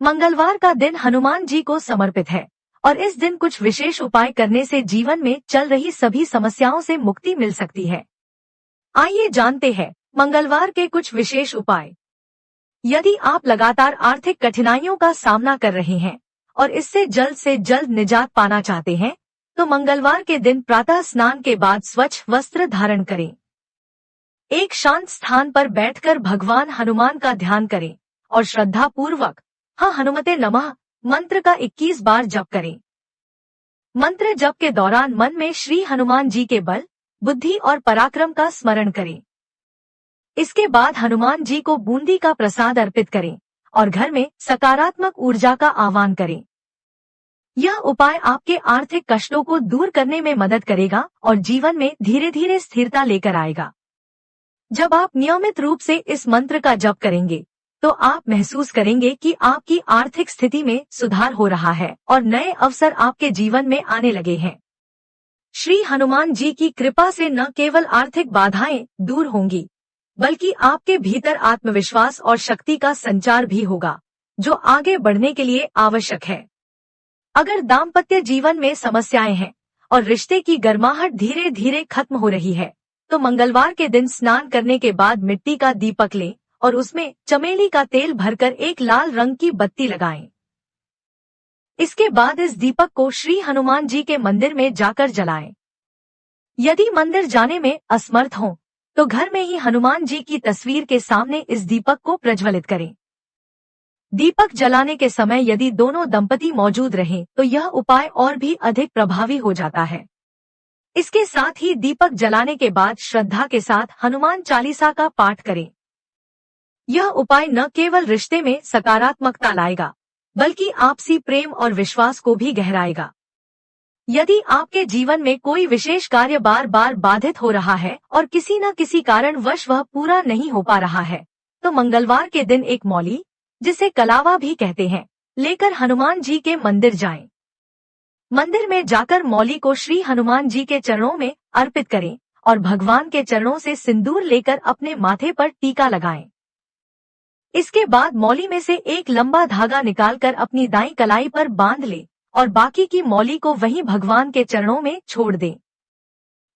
मंगलवार का दिन हनुमान जी को समर्पित है और इस दिन कुछ विशेष उपाय करने से जीवन में चल रही सभी समस्याओं से मुक्ति मिल सकती है। आइए जानते हैं मंगलवार के कुछ विशेष उपाय। यदि आप लगातार आर्थिक कठिनाइयों का सामना कर रहे हैं और इससे जल्द से जल्द निजात पाना चाहते हैं, तो मंगलवार के दिन प्रातः स्नान के बाद स्वच्छ वस्त्र धारण करें। एक शांत स्थान पर बैठकर भगवान हनुमान का ध्यान करें और श्रद्धा पूर्वक हाँ हनुमते नमः मंत्र का 21 बार जप करें। मंत्र जप के दौरान मन में श्री हनुमान जी के बल, बुद्धि और पराक्रम का स्मरण करें। इसके बाद हनुमान जी को बूंदी का प्रसाद अर्पित करें और घर में सकारात्मक ऊर्जा का आह्वान करें। यह उपाय आपके आर्थिक कष्टों को दूर करने में मदद करेगा और जीवन में धीरे धीरे स्थिरता लेकर आएगा। जब आप नियमित रूप से इस मंत्र का जप करेंगे, तो आप महसूस करेंगे कि आपकी आर्थिक स्थिति में सुधार हो रहा है और नए अवसर आपके जीवन में आने लगे हैं। श्री हनुमान जी की कृपा से न केवल आर्थिक बाधाएं दूर होंगी, बल्कि आपके भीतर आत्मविश्वास और शक्ति का संचार भी होगा, जो आगे बढ़ने के लिए आवश्यक है। अगर दाम्पत्य जीवन में समस्याएं हैं और रिश्ते की गर्माहट धीरे धीरे खत्म हो रही है, तो मंगलवार के दिन स्नान करने के बाद मिट्टी का दीपक लें और उसमें चमेली का तेल भरकर एक लाल रंग की बत्ती लगाएं। इसके बाद इस दीपक को श्री हनुमान जी के मंदिर में जाकर जलाएं। यदि मंदिर जाने में असमर्थ हो, तो घर में ही हनुमान जी की तस्वीर के सामने इस दीपक को प्रज्वलित करें। दीपक जलाने के समय यदि दोनों दंपति मौजूद रहें, तो यह उपाय और भी अधिक प्रभावी हो जाता है। इसके साथ ही दीपक जलाने के बाद श्रद्धा के साथ हनुमान चालीसा का पाठ करें। यह उपाय न केवल रिश्ते में सकारात्मकता लाएगा, बल्कि आपसी प्रेम और विश्वास को भी गहराएगा। यदि आपके जीवन में कोई विशेष कार्य बार बार बाधित हो रहा है और किसी न किसी कारणवश वह पूरा नहीं हो पा रहा है, तो मंगलवार के दिन एक मौली, जिसे कलावा भी कहते हैं, लेकर हनुमान जी के मंदिर जाएं। मंदिर में जाकर मौली को श्री हनुमान जी के चरणों में अर्पित करें और भगवान के चरणों से सिंदूर लेकर अपने माथे पर टीका लगाएं। इसके बाद मौली में से एक लंबा धागा निकालकर अपनी दाईं कलाई पर बांध ले और बाकी की मौली को वहीं भगवान के चरणों में छोड़ दें।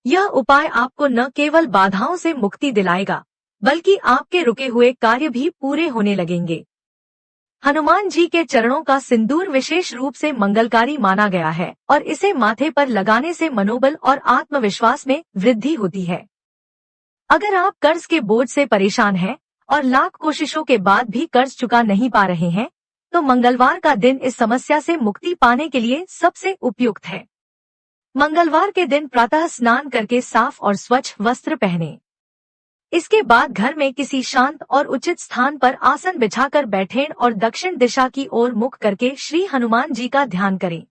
यह उपाय आपको न केवल बाधाओं से मुक्ति दिलाएगा, बल्कि आपके रुके हुए कार्य भी पूरे होने लगेंगे। हनुमान जी के चरणों का सिंदूर विशेष रूप से मंगलकारी माना गया है और इसे माथे पर लगाने से मनोबल और आत्मविश्वास में वृद्धि होती है। अगर आप कर्ज के बोझ से परेशान हैं और लाख कोशिशों के बाद भी कर्ज चुका नहीं पा रहे हैं, तो मंगलवार का दिन इस समस्या से मुक्ति पाने के लिए सबसे उपयुक्त है। मंगलवार के दिन प्रातः स्नान करके साफ और स्वच्छ वस्त्र पहनें। इसके बाद घर में किसी शांत और उचित स्थान पर आसन बिछाकर बैठें और दक्षिण दिशा की ओर मुख करके श्री हनुमान जी का ध्यान करें।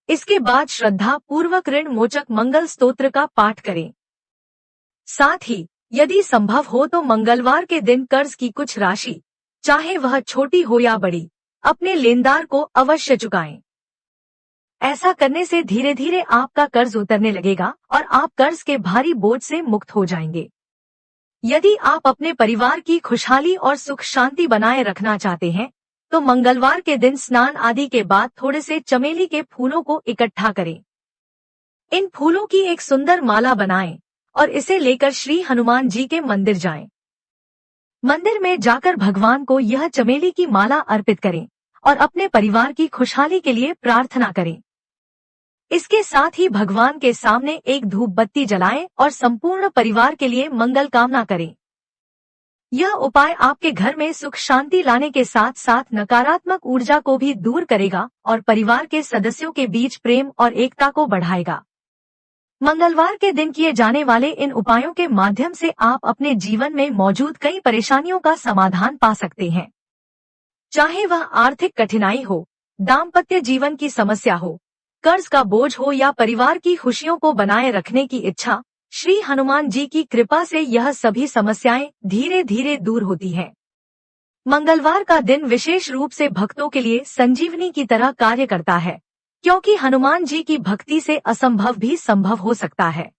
इसके बाद श्रद्धा पूर्वक ऋण मोचक मंगल स्तोत्र का पाठ करें। साथ ही यदि संभव हो तो मंगलवार के दिन कर्ज की कुछ राशि, चाहे वह छोटी हो या बड़ी, अपने लेनदार को अवश्य चुकाएं। ऐसा करने से धीरे धीरे आपका कर्ज उतरने लगेगा और आप कर्ज के भारी बोझ से मुक्त हो जाएंगे। यदि आप अपने परिवार की खुशहाली और सुख शांति बनाए रखना चाहते हैं, तो मंगलवार के दिन स्नान आदि के बाद थोड़े से चमेली के फूलों को इकट्ठा करें। इन फूलों की एक सुंदर माला बनाएं और इसे लेकर श्री हनुमान जी के मंदिर जाएं। मंदिर में जाकर भगवान को यह चमेली की माला अर्पित करें और अपने परिवार की खुशहाली के लिए प्रार्थना करें। इसके साथ ही भगवान के सामने एक धूप बत्ती जलाएं और संपूर्ण परिवार के लिए मंगल कामना करें। यह उपाय आपके घर में सुख शांति लाने के साथ साथ नकारात्मक ऊर्जा को भी दूर करेगा और परिवार के सदस्यों के बीच प्रेम और एकता को बढ़ाएगा। मंगलवार के दिन किए जाने वाले इन उपायों के माध्यम से आप अपने जीवन में मौजूद कई परेशानियों का समाधान पा सकते हैं। चाहे वह आर्थिक कठिनाई हो, दाम्पत्य जीवन की समस्या हो, कर्ज का बोझ हो या परिवार की खुशियों को बनाए रखने की इच्छा, श्री हनुमान जी की कृपा से यह सभी समस्याएं धीरे धीरे दूर होती हैं। मंगलवार का दिन विशेष रूप से भक्तों के लिए संजीवनी की तरह कार्य करता है, क्योंकि हनुमान जी की भक्ति से असंभव भी संभव हो सकता है।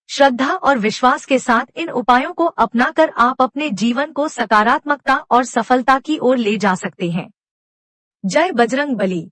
श्रद्धा और विश्वास के साथ इन उपायों को अपनाकर आप अपने जीवन को सकारात्मकता और सफलता की ओर ले जा सकते हैं। जय बजरंग बली।